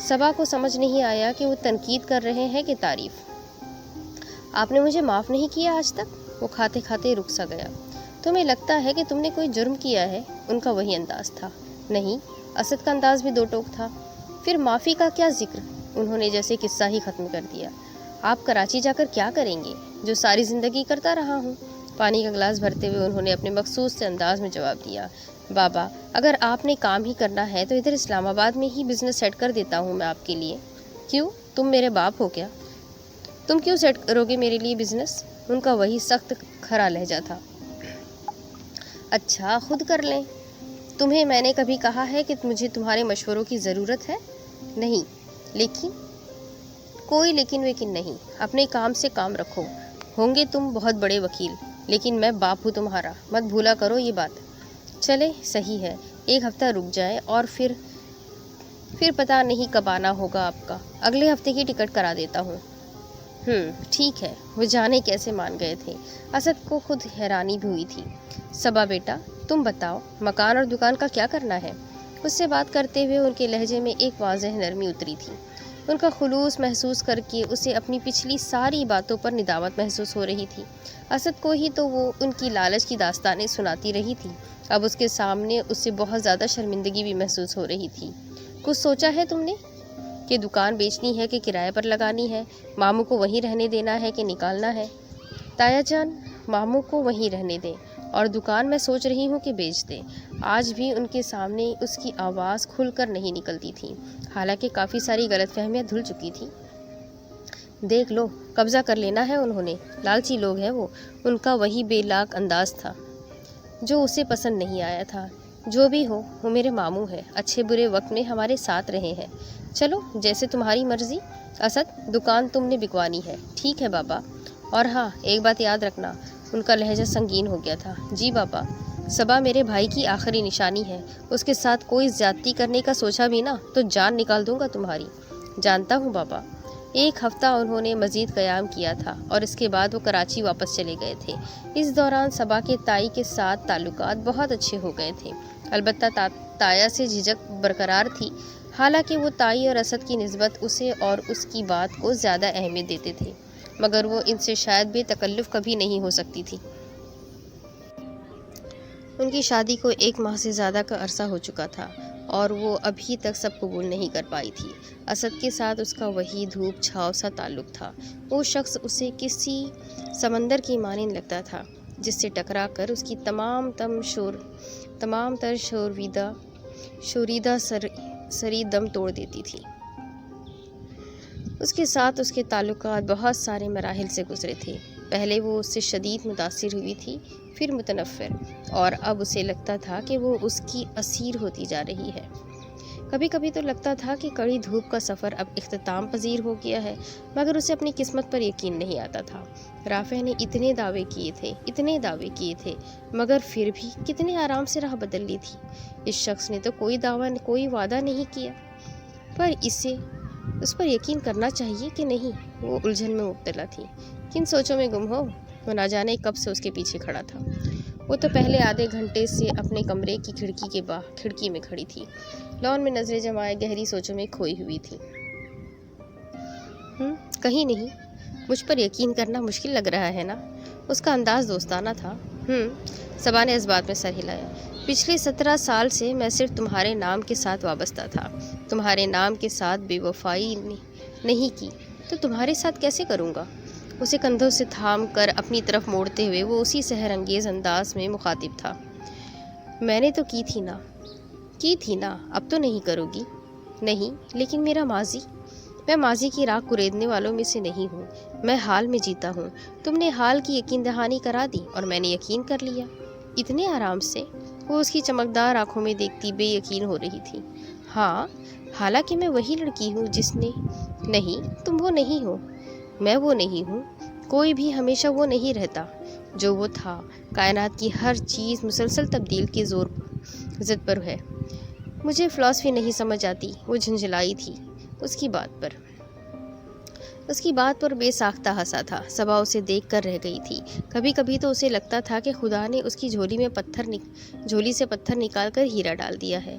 صبا کو سمجھ نہیں آیا کہ وہ تنقید کر رہے ہیں کہ تعریف۔ آپ نے مجھے معاف نہیں کیا آج تک؟ وہ کھاتے کھاتے رک سا گیا۔ تمہیں لگتا ہے کہ تم نے کوئی جرم کیا ہے؟ ان کا وہی انداز تھا۔ نہیں، اسد کا انداز بھی دو ٹوک تھا۔ پھر معافی کا کیا ذکر؟ انہوں نے جیسے قصہ ہی ختم کر دیا۔ آپ کراچی جا کر کیا کریں گے؟ جو ساری زندگی کرتا رہا ہوں۔ پانی کا گلاس بھرتے ہوئے انہوں نے اپنے مخصوص سے انداز میں جواب دیا۔ بابا، اگر آپ نے کام ہی کرنا ہے تو ادھر اسلام آباد میں ہی بزنس سیٹ کر دیتا ہوں میں آپ کے لیے۔ کیوں؟ تم میرے باپ ہو کیا؟ تم کیوں سیٹ کرو گے میرے لیے بزنس؟ ان کا وہی سخت کھرا لہجہ تھا۔ اچھا، خود کر لیں۔ تمہیں میں نے کبھی کہا ہے کہ مجھے تمہارے مشوروں کی ضرورت ہے؟ نہیں، لیکن کوئی لیکن ویکن نہیں۔ اپنے کام سے کام رکھو۔ ہوں گے تم بہت بڑے وکیل، لیکن میں باپ ہوں تمہارا، مت بھولا کرو یہ بات۔ چلے، صحیح ہے، ایک ہفتہ رک جائیں اور پھر پتہ نہیں کب آنا ہوگا آپ کا۔ اگلے ہفتے کی ٹکٹ کرا دیتا ہوں۔ ٹھیک ہے۔ وہ جانے کیسے مان گئے تھے۔ اسد کو خود حیرانی بھی ہوئی تھی۔ صبا بیٹا، تم بتاؤ، مکان اور دکان کا کیا کرنا ہے؟ اس سے بات کرتے ہوئے ان کے لہجے میں ایک واضح نرمی اتری تھی۔ ان کا خلوص محسوس کر کے اسے اپنی پچھلی ساری باتوں پر ندامت محسوس ہو رہی تھی۔ اسد کو ہی تو وہ ان کی لالچ کی داستانیں سناتی رہی تھی، اب اس کے سامنے اسے بہت زیادہ شرمندگی بھی محسوس ہو رہی تھی۔ کچھ سوچا ہے تم نے کہ دکان بیچنی ہے کہ کرائے پر لگانی ہے؟ ماموں کو وہیں رہنے دینا ہے کہ نکالنا ہے؟ تایا جان، ماموں کو وہیں رہنے دیں، اور دکان میں سوچ رہی ہوں کہ بیچ دیں۔ آج بھی ان کے سامنے اس کی آواز کھل کر نہیں نکلتی تھی، حالانکہ کافی ساری غلط فہمیاں دھل چکی تھی۔ دیکھ لو، قبضہ کر لینا ہے انہوں نے، لالچی لوگ ہیں وہ۔ ان کا وہی بے لاک انداز تھا جو اسے پسند نہیں آیا تھا۔ جو بھی ہو، وہ میرے ماموں ہے، اچھے برے وقت میں ہمارے ساتھ رہے ہیں۔ چلو، جیسے تمہاری مرضی۔ اسد، دکان تم نے بکوانی ہے۔ ٹھیک ہے بابا، اور ہاں، ایک بات یاد رکھنا۔ ان کا لہجہ سنگین ہو گیا تھا۔ جی بابا۔ صبا میرے بھائی کی آخری نشانی ہے، اس کے ساتھ کوئی زیادتی کرنے کا سوچا بھی نا تو جان نکال دوں گا تمہاری۔ جانتا ہوں بابا۔ ایک ہفتہ انہوں نے مزید قیام کیا تھا اور اس کے بعد وہ کراچی واپس چلے گئے تھے۔ اس دوران صبا کے تائی کے ساتھ تعلقات بہت اچھے ہو گئے تھے، البتہ تایا سے جھجک برقرار تھی، حالانکہ وہ تائی اور اسد کی نسبت اسے اور اس کی بات کو زیادہ اہمیت دیتے تھے، مگر وہ ان سے شاید بے تکلف کبھی نہیں ہو سکتی تھی۔ ان کی شادی کو 1 ماہ سے زیادہ کا عرصہ ہو چکا تھا اور وہ ابھی تک سب قبول نہیں کر پائی تھی۔ اسد کے ساتھ اس کا وہی دھوپ چھاؤ سا تعلق تھا۔ وہ شخص اسے کسی سمندر کی مانند لگتا تھا جس سے ٹکرا کر اس کی تمام تر شوریدہ سری دم توڑ دیتی تھی۔ اس کے ساتھ اس کے تعلقات بہت سارے مراحل سے گزرے تھے۔ پہلے وہ اس سے شدید متاثر ہوئی تھی، پھر متنفر، اور اب اسے لگتا تھا کہ وہ اس کی اسیر ہوتی جا رہی ہے۔ کبھی کبھی تو لگتا تھا کہ کڑی دھوپ کا سفر اب اختتام پذیر ہو گیا ہے، مگر اسے اپنی قسمت پر یقین نہیں آتا تھا۔ رافع نے اتنے دعوے کیے تھے، مگر پھر بھی کتنے آرام سے راہ بدل لی تھی۔ اس شخص نے تو کوئی وعدہ نہیں کیا، پر اس پر یقین کرنا چاہیے کہ نہیں؟ وہ الجھن میں مبتلا تھی۔ کن سوچوں میں گم ہو؟ وہ نہ جانے کب سے اس کے پیچھے کھڑا تھا۔ وہ تو پہلے آدھے گھنٹے سے اپنے کمرے کی کھڑکی میں کھڑی تھی، لان میں نظریں جمائے گہری سوچوں میں کھوئی ہوئی تھی۔ کہیں نہیں، مجھ پر یقین کرنا مشکل لگ رہا ہے نا؟ اس کا انداز دوستانہ تھا۔ صبا نے اس بات میں سر ہلایا۔ پچھلے 17 سال سے میں صرف تمہارے نام کے ساتھ وابستہ تھا، تمہارے نام کے ساتھ بے وفائی نہیں کی تو تمہارے ساتھ کیسے کروں گا؟ اسے کندھوں سے تھام کر اپنی طرف موڑتے ہوئے وہ اسی سحر انگیز انداز میں مخاطب تھا۔ میں نے تو کی تھی نا، اب تو نہیں کرو گی؟ نہیں، لیکن میں ماضی کی راکھ کریدنے والوں میں سے نہیں ہوں، میں حال میں جیتا ہوں۔ تم نے حال کی یقین دہانی کرا دی اور میں نے یقین کر لیا۔ اتنے آرام سے؟ وہ اس کی چمکدار آنکھوں میں دیکھتی بے یقین ہو رہی تھی۔ ہاں، حالانکہ میں وہی لڑکی ہوں جس نے… نہیں، تم وہ نہیں ہو، میں وہ نہیں ہوں، کوئی بھی ہمیشہ وہ نہیں رہتا جو وہ تھا۔ کائنات کی ہر چیز مسلسل تبدیل کے زد پر ہے۔ مجھے فلسفی نہیں سمجھ آتی۔ وہ جھنجھلائی تھی اس کی بات پر بے ساختہ ہنسا تھا۔ صبا اسے دیکھ کر رہ گئی تھی۔ کبھی کبھی تو اسے لگتا تھا کہ خدا نے اس کی جھولی سے پتھر نکال کر ہیرا ڈال دیا ہے،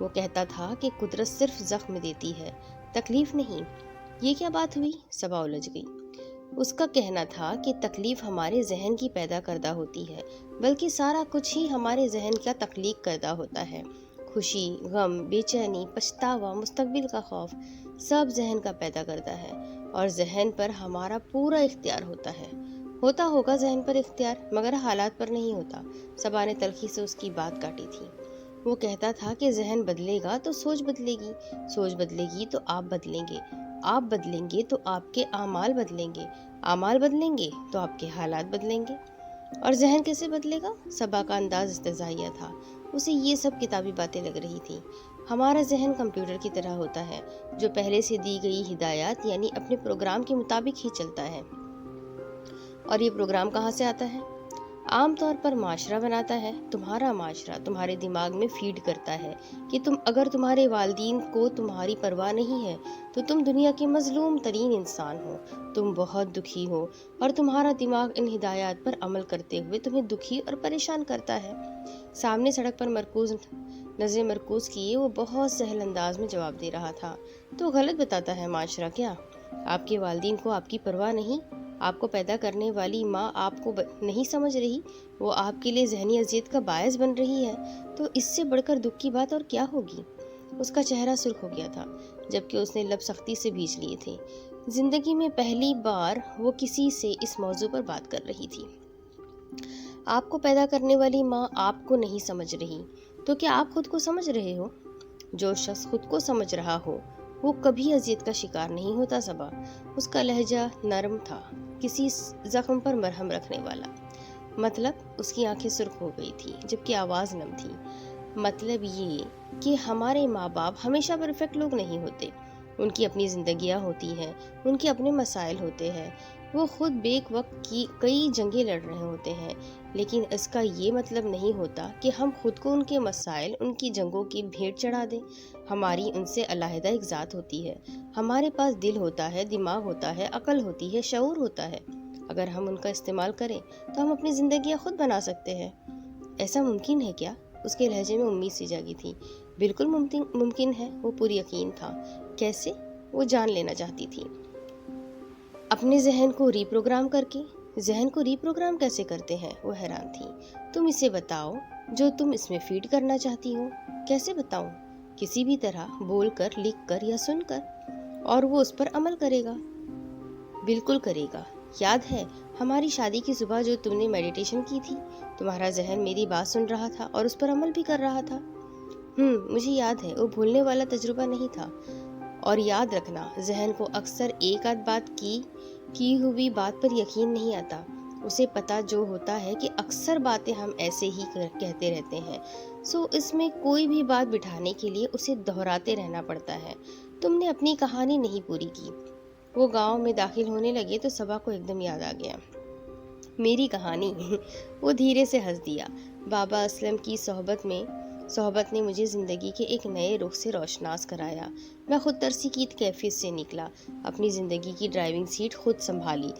وہ کہتا تھا کہ قدرت صرف زخم دیتی ہے، تکلیف نہیں۔ یہ کیا بات ہوئی؟ صبا الجھ گئی۔ اس کا کہنا تھا کہ تکلیف ہمارے ذہن کی پیدا کردہ ہوتی ہے، بلکہ سارا کچھ ہی ہمارے ذہن کا تخلیق کردہ ہوتا ہے۔ خوشی، غم، بے چینی، پچھتاوا، مستقبل کا خوف، سب ذہن کا پیدا کرتا ہے، اور ذہن پر ہمارا پورا اختیار ہوتا ہے۔ ہوتا ہوگا ذہن پر اختیار، مگر حالات پر نہیں ہوتا۔ صبا نے تلخی سے اس کی بات کاٹی تھی۔ وہ کہتا تھا کہ ذہن بدلے گا تو سوچ بدلے گی، سوچ بدلے گی تو آپ بدلیں گے، آپ بدلیں گے تو آپ کے اعمال بدلیں گے، اعمال بدلیں گے تو آپ کے حالات بدلیں گے۔ اور ذہن کیسے بدلے گا؟ صبا کا انداز استہزائیہ تھا۔ اسے یہ سب کتابی باتیں لگ رہی تھیں۔ ہمارا ذہن کمپیوٹر کی طرح ہوتا ہے، جو پہلے سے دی گئی ہدایات یعنی اپنے پروگرام کے مطابق ہی چلتا ہے۔ اور یہ پروگرام کہاں سے آتا ہے؟ عام طور پر معاشرہ بناتا ہے۔ تمہارا معاشرہ تمہارے دماغ میں فیڈ کرتا ہے کہ اگر تمہارے والدین کو تمہاری پرواہ نہیں ہے تو تم دنیا کے مظلوم ترین انسان ہو، تم بہت دکھی ہو، اور تمہارا دماغ ان ہدایات پر عمل کرتے ہوئے تمہیں دکھی اور پریشان کرتا ہے۔ سامنے سڑک پر نظر مرکوز کیے وہ بہت سہل انداز میں جواب دے رہا تھا۔ تو غلط بتاتا ہے معاشرہ کیا؟ آپ کے والدین کو آپ کی پرواہ نہیں؟ آپ کو پیدا کرنے والی ماں آپ کو نہیں سمجھ رہی؟ وہ آپ کے لیے ذہنی اذیت کا باعث بن رہی ہے؟ تو اس سے بڑھ کر دکھ کی بات اور کیا ہوگی؟ اس کا چہرہ سرخ ہو گیا تھا، جبکہ اس نے لب سختی سے بھیج لیے تھے۔ زندگی میں پہلی بار وہ کسی سے اس موضوع پر بات کر رہی تھی۔ آپ کو پیدا کرنے والی ماں آپ کو نہیں سمجھ رہی، تو کیا آپ خود کو سمجھ رہے ہو؟ جو شخص خود کو سمجھ رہا ہو وہ کبھی اذیت کا شکار نہیں ہوتا صبا۔ اس کا لہجہ نرم تھا، کسی زخم پر مرہم رکھنے والا۔ مطلب؟ اس کی آنکھیں سرخ ہو گئی تھی جبکہ آواز نم تھی۔ مطلب یہ کہ ہمارے ماں باپ ہمیشہ پرفیکٹ لوگ نہیں ہوتے، ان کی اپنی زندگیاں ہوتی ہیں، ان کے اپنے مسائل ہوتے ہیں، وہ خود بیک وقت کی کئی جنگیں لڑ رہے ہوتے ہیں، لیکن اس کا یہ مطلب نہیں ہوتا کہ ہم خود کو ان کے مسائل، ان کی جنگوں کی بھیٹ چڑھا دیں۔ ہماری ان سے علیحدہ ایک ذات ہوتی ہے، ہمارے پاس دل ہوتا ہے، دماغ ہوتا ہے، عقل ہوتی ہے، شعور ہوتا ہے۔ اگر ہم ان کا استعمال کریں تو ہم اپنی زندگیاں خود بنا سکتے ہیں۔ ایسا ممکن ہے کیا؟ اس کے لہجے میں امید سی جاگی تھی۔ بالکل ممکن ہے، وہ پوری یقین تھا۔ کیسے؟ وہ جان لینا چاہتی تھی۔ اپنے ذہن کو ری پروگرام کر کے۔ ذہن کو ری پروگرام کیسے کرتے ہیں؟ وہ حیران تھی۔ تم اسے بتاؤ جو تم اس میں فیڈ کرنا چاہتی ہو۔ کیسے بتاؤں؟ کسی بھی طرح، بول کر، لکھ کر یا سن کر، اور وہ اس پر عمل کرے گا۔ بالکل کرے گا۔ یاد ہے ہماری شادی کی صبح جو تم نے میڈیٹیشن کی تھی؟ تمہارا ذہن میری بات سن رہا تھا اور اس پر عمل بھی کر رہا تھا۔ مجھے یاد ہے، وہ بھولنے والا تجربہ نہیں تھا۔ اور یاد رکھنا، ذہن کو اکثر ایک آدھ بات کی ہوئی بات پر یقین نہیں آتا۔ اسے پتہ جو ہوتا ہے کہ اکثر باتیں ہم ایسے ہی کہتے رہتے ہیں، سو اس میں کوئی بھی بات بٹھانے کے لیے اسے دہراتے رہنا پڑتا ہے۔ تم نے اپنی کہانی نہیں پوری کی۔ وہ گاؤں میں داخل ہونے لگے تو صبا کو ایک دم یاد آ گیا۔ میری کہانی؟ وہ دھیرے سے ہنس دیا۔ بابا اسلم کی صحبت نے مجھے زندگی کے ایک نئے رخ سے روشناس کرایا۔ میں خود ترسی کی کیفیت سے نکلا، اپنی زندگی کی ڈرائیونگ سیٹ خود سنبھالی۔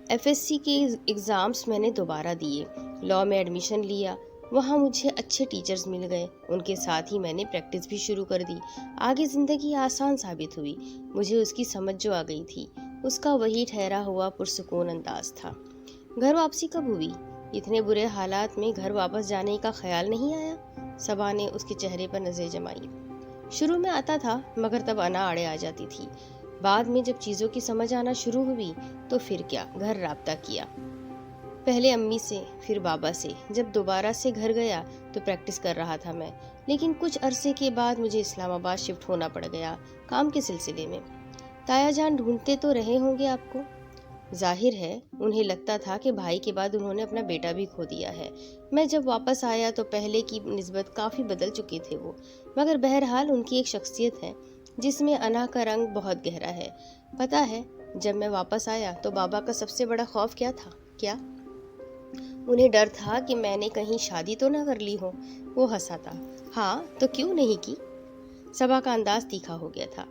FSC کے ایگزامز میں نے دوبارہ دیے، لاء میں ایڈمیشن لیا، وہاں مجھے اچھے ٹیچرز مل گئے، ان کے ساتھ ہی میں نے پریکٹس بھی شروع کر دی۔ آگے زندگی آسان ثابت ہوئی، مجھے اس کی سمجھ جو آ گئی تھی، اس کا وہی ٹھہرا ہوا پرسکون انداز تھا۔ گھر واپسی کب ہوئی؟ اتنے برے حالات میں گھر واپس جانے کا خیال نہیں آیا؟ صبا نے اس کے چہرے پر نظر جمائی۔ شروع میں آتا تھا، مگر تب انا آڑے آ جاتی تھی۔ بعد میں جب چیزوں کی سمجھ آنا شروع ہوئی تو پھر کیا، گھر رابطہ کیا، پہلے امی سے، پھر بابا سے۔ جب دوبارہ سے گھر گیا تو پریکٹس کر رہا تھا میں، لیکن کچھ عرصے کے بعد مجھے اسلام آباد شفٹ ہونا پڑ گیا کام کے سلسلے میں۔ تایا جان ڈھونڈتے تو رہے ہوں گے آپ کو؟ ظاہر ہے انہیں لگتا تھا کہ بھائی کے بعد انہوں نے اپنا بیٹا بھی کھو دیا ہے۔ میں جب واپس آیا تو پہلے کی نسبت کافی بدل چکے تھے وہ، مگر بہرحال ان کی ایک شخصیت ہے جس میں انا کا رنگ بہت گہرا ہے۔ پتہ ہے جب میں واپس آیا تو بابا کا سب سے بڑا خوف کیا تھا؟ کیا؟ انہیں ڈر تھا کہ میں نے کہیں شادی تو نہ کر لی ہو۔ وہ ہنسا تھا۔ ہاں تو کیوں نہیں کی؟ صبا کا انداز تیکھا ہو گیا تھا۔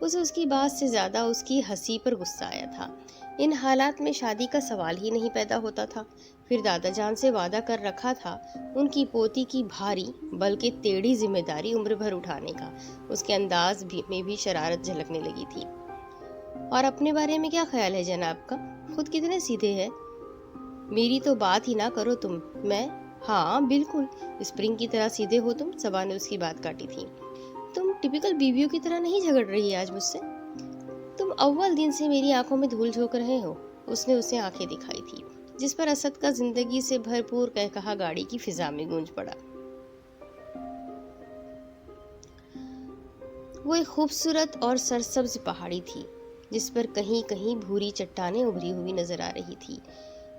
اسے اس کی بات سے زیادہ اس کی ہنسی پر غصہ آیا تھا۔ ان حالات میں شادی کا سوال ہی نہیں پیدا ہوتا تھا۔ پھر دادا جان سے وعدہ کر رکھا تھا ان کی پوتی کی بھاری بلکہ ٹیڑھی ذمہ داری عمر بھر اٹھانے کا۔ اس کے انداز میں بھی شرارت جھلکنے لگی تھی۔ اور اپنے بارے میں کیا خیال ہے جناب کا؟ خود کتنے سیدھے ہیں؟ میری تو بات ہی نہ کرو تم۔ میں؟ ہاں بالکل، اسپرنگ کی طرح سیدھے ہو تم۔ صبا نے اس کی بات کاٹی تھی۔ تم ٹپیکل بیویوں کی طرح نہیں جھگڑ رہی آج مجھ سے؟ تم اول دن سے میری آنکھوں میں دھول جھونک رہے ہو۔ اس نے اسے آنکھیں دکھائی تھی جس پر اسد کا زندگی سے بھرپور کہا گاڑی کی فضا میں گونج پڑا۔ وہ ایک خوبصورت اور سرسبز پہاڑی تھی جس پر کہیں کہیں بھوری چٹانیں ابھری ہوئی نظر آ رہی تھی۔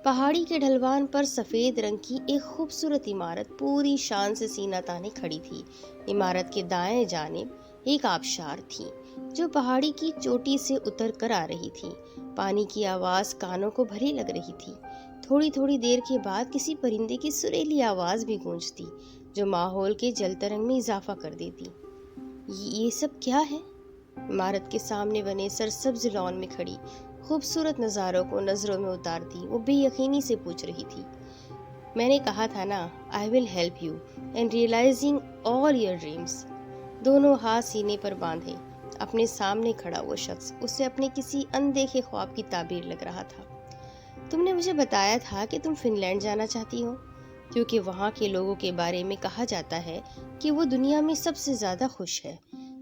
پہاڑی کے ڈھلوان پر سفید رنگ کی ایک خوبصورت عمارت پوری شان سے سینہ تانے کھڑی تھی۔ عمارت کے دائیں جانب ایک آبشار تھی جو پہاڑی کی چوٹی سے اتر کر آ رہی تھی۔ پانی کی آواز کانوں کو بھری لگ رہی تھی۔ تھوڑی تھوڑی دیر کے بعد کسی پرندے کی سریلی آواز بھی گونجتی جو ماحول کے جلتے رنگ میں اضافہ کر دیتی۔ یہ سب کیا ہے؟ عمارت کے سامنے بنے سرسبز لان میں کھڑی خوبصورت نظاروں کو نظروں میں اتارتی وہ بے یقینی سے پوچھ رہی تھی۔ میں نے کہا تھا نا، I will help you in realizing all your dreams۔ دونوں ہاتھ سینے پر باندھے اپنے سامنے کھڑا وہ شخص اسے اپنے کسی اندیکھے خواب کی تعبیر لگ رہا تھا۔ تم نے مجھے بتایا تھا کہ تم فن لینڈ جانا چاہتی ہو کیونکہ وہاں کے لوگوں کے بارے میں کہا جاتا ہے کہ وہ دنیا میں سب سے زیادہ خوش ہے۔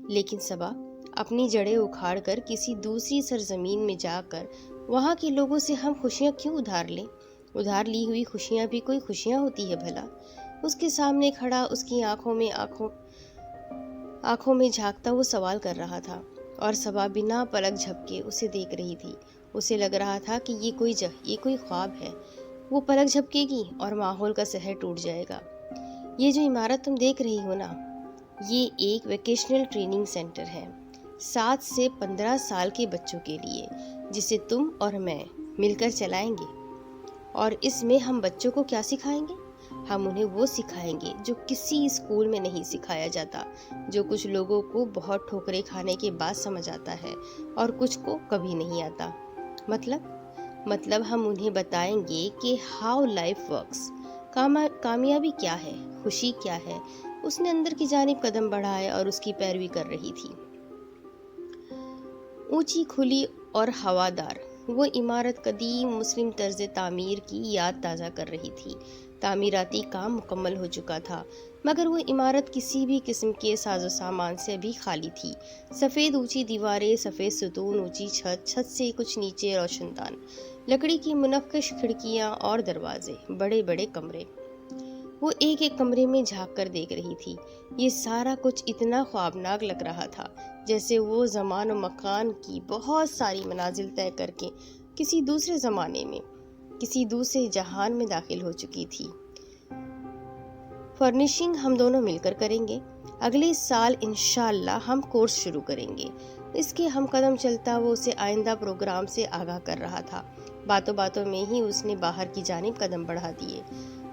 لیکن صبا، اپنی جڑیں اکھاڑ کر کسی دوسری سرزمین میں جا کر وہاں کے لوگوں سے ہم خوشیاں کیوں ادھار لیں؟ ادھار لی ہوئی خوشیاں بھی کوئی خوشیاں ہوتی ہے بھلا؟ اس کے سامنے کھڑا اس کی آنکھوں میں جھانکتا وہ سوال کر رہا تھا اور صبا بنا پلک جھپکے اسے دیکھ رہی تھی۔ اسے لگ رہا تھا کہ یہ کوئی خواب ہے۔ وہ پلک جھپکے گی اور ماحول کا سحر ٹوٹ جائے گا۔ یہ جو عمارت تم دیکھ رہی ہو نا، یہ ایک ویکیشنل ٹریننگ سینٹر ہے 7 سے 15 سال کے بچوں کے لیے، جسے تم اور میں مل کر چلائیں گے۔ اور اس میں ہم بچوں کو کیا سکھائیں گے؟ ہم انہیں وہ سکھائیں گے جو کسی اسکول میں نہیں سکھایا جاتا، جو کچھ لوگوں کو بہت ٹھوکریں کھانے کے بعد سمجھ آتا ہے اور کچھ کو کبھی نہیں آتا۔ مطلب ہم انہیں بتائیں گے کہ ہاؤ لائف ورکس، کامیابی کیا ہے، خوشی کیا ہے۔ اس نے اندر کی جانب قدم بڑھائے اور اس کی پیروی کر رہی تھی۔ اونچی کھلی اور ہوادار وہ عمارت قدیم مسلم طرز تعمیر کی یاد تازہ کر رہی تھی۔ تعمیراتی کام مکمل ہو چکا تھا مگر وہ عمارت کسی بھی قسم کے ساز و سامان سے بھی خالی تھی۔ سفید اونچی دیواریں، سفید ستون، اونچی چھت سے کچھ نیچے روشن دان، لکڑی کی منقش کھڑکیاں اور دروازے، بڑے بڑے کمرے۔ وہ ایک ایک کمرے میں جھانک کر دیکھ رہی تھی۔ یہ سارا کچھ اتنا خوابناک لگ رہا تھا جیسے وہ زمان و مکان کی بہت ساری منازل طے کر کے کسی دوسرے زمانے میں، کسی دوسرے جہان میں داخل ہو چکی تھی۔ فرنیشنگ ہم دونوں مل کر کریں گے۔ اگلے سال انشاءاللہ ہم کورس شروع کریں گے۔ اس کے ہم قدم چلتا وہ اسے آئندہ پروگرام سے آگاہ کر رہا تھا۔ باتوں باتوں میں ہی اس نے باہر کی جانب قدم بڑھا دیے۔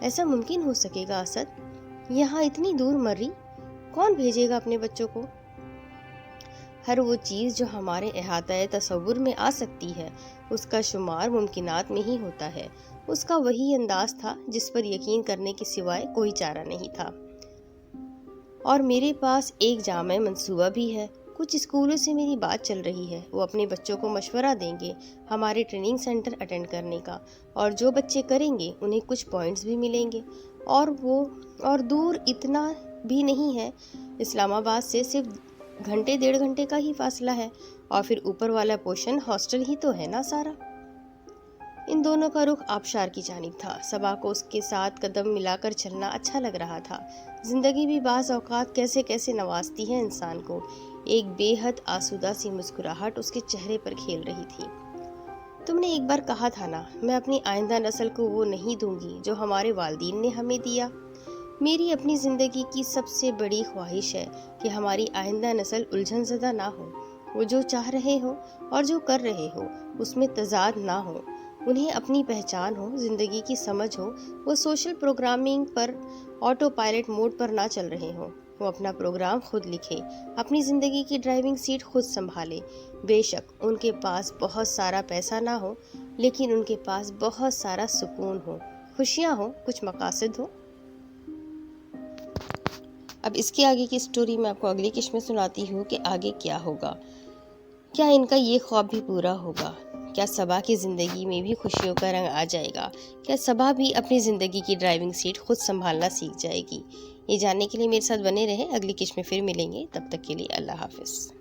ایسا ممکن ہو سکے گا اسد؟ یہاں اتنی دور مری کون بھیجے گا اپنے بچوں کو؟ ہر وہ چیز جو ہمارے احاطہ تصور میں آ سکتی ہے اس کا شمار ممکنات میں ہی ہوتا ہے۔ اس کا وہی انداز تھا جس پر یقین کرنے کے سوائے کوئی چارہ نہیں تھا۔ اور میرے پاس ایک جامع منصوبہ بھی ہے۔ کچھ اسکولوں سے میری بات چل رہی ہے، وہ اپنے بچوں کو مشورہ دیں گے ہمارے ٹریننگ سینٹر اٹینڈ کرنے کا، اور جو بچے کریں گے انہیں کچھ پوائنٹس بھی ملیں گے۔ اور دور اتنا بھی نہیں ہے، اسلام آباد سے صرف گھنٹے 1.5 گھنٹے کا ہی فاصلہ ہے، اور پھر اوپر والا پورشن ہاسٹل ہی تو ہے نا سارا۔ ان دونوں کا رخ آبشار کی جانب تھا۔ صبا کو اس کے ساتھ قدم ملا کر چلنا اچھا لگ رہا تھا۔ زندگی بھی بعض اوقات کیسے کیسے نوازتی ہے انسان کو۔ ایک بے حد آسودہ سی مسکراہٹ اس کے چہرے پر کھیل رہی تھی۔ تم نے ایک بار کہا تھا نا، میں اپنی آئندہ نسل کو وہ نہیں دوں گی جو ہمارے والدین نے ہمیں دیا۔ میری اپنی زندگی کی سب سے بڑی خواہش ہے کہ ہماری آئندہ نسل الجھن زدہ نہ ہو۔ وہ جو چاہ رہے ہو اور جو کر رہے ہو اس میں تضاد نہ ہو، انہیں اپنی پہچان ہو، زندگی کی سمجھ ہو، وہ سوشل پروگرامنگ پر آٹو پائلٹ موڈ پر نہ چل رہے ہوں۔ وہ اپنا پروگرام خود لکھے، اپنی زندگی کی ڈرائیونگ سیٹ خود سنبھالے۔ بے شک ان کے پاس بہت سارا پیسہ نہ ہو، لیکن ان کے پاس بہت سارا سکون ہو، خوشیاں ہوں، کچھ مقاصد ہو۔ اب اس کے آگے کی سٹوری میں آپ کو اگلی قسط میں سناتی ہوں کہ آگے کیا ہوگا۔ کیا ان کا یہ خواب بھی پورا ہوگا؟ کیا صبا کی زندگی میں بھی خوشیوں کا رنگ آ جائے گا؟ کیا صبا بھی اپنی زندگی کی ڈرائیونگ سیٹ خود سنبھالنا سیکھ جائے گی؟ یہ جاننے کے لیے میرے ساتھ بنے رہیں، اگلی قسط میں پھر ملیں گے، تب تک کے لیے اللہ حافظ۔